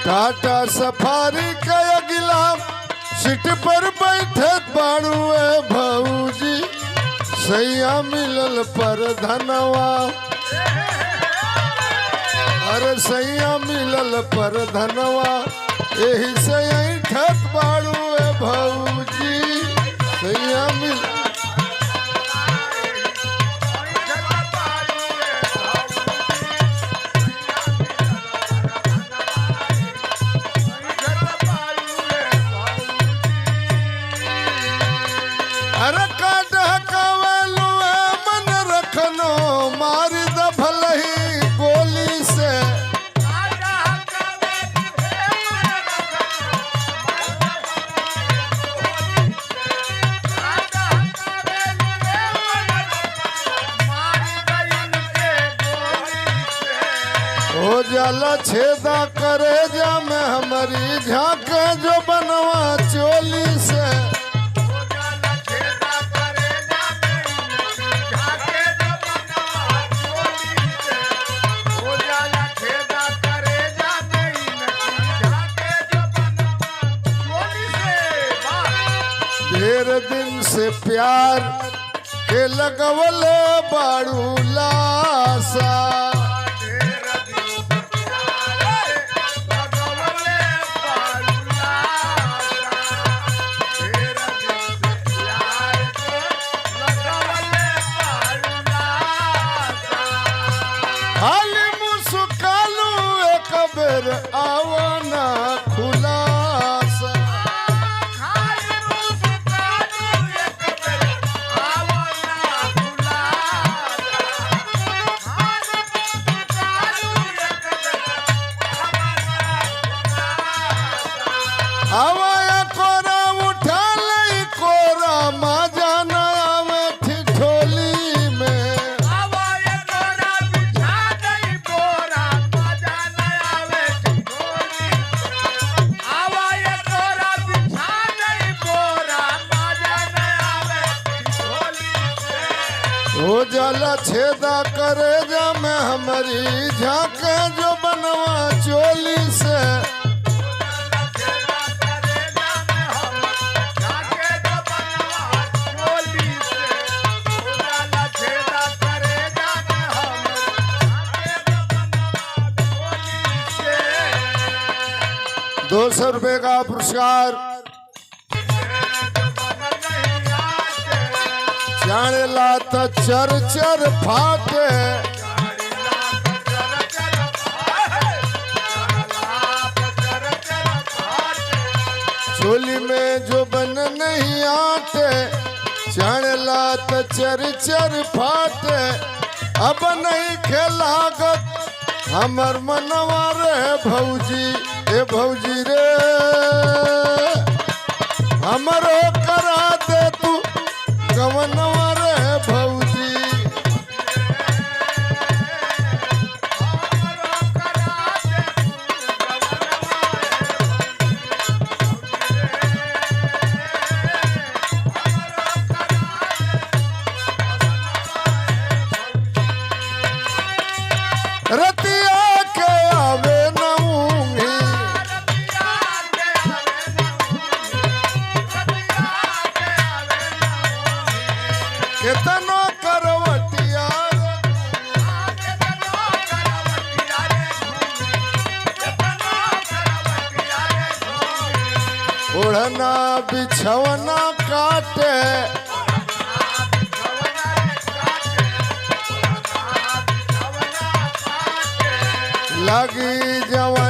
Tata safari के अगिला seat पर बैठे बाड़ू भौजी सैया मिलल पर धनवा अरे सैया मिलल पर धनवा यही से ऐठत बाड़ू भौजी सैया मिल अरे काट हकावेलू मन रखनो मार द भलही गोली से हो जाला छेदा करे जा में हमारी झांके जो बनवा चोली से ढेर दिन से प्यार के लगवल बाड़ू लासा हाली मुस्कालू एक बेर आवना खुलासा हवाया कोरा उठा ले कोरा मजा न आवे ठिठोली में हवाया कोरा बिछा दई कोरा मजा न आवे ठिठोली हवाया कोरा बिछा दई कोरा मजा न आवे ठिठोली हो जाला छेदा करे जा में हमारी झांके जो बनवा चोली से ₹200 का पुरस्कार जाने लाता चर चर फाटे चोली में जो बन नहीं आटे जाने लाता चर चर फाटे अब नहीं खेलागत हमर मनवा रे भौजी ए भौजी रे हमरो करा दे तू गवनवा रे भौजी रतिया के आवे नऊंगी केतनो करवटिया ओढ़ना बिछवना काटे लगी जवा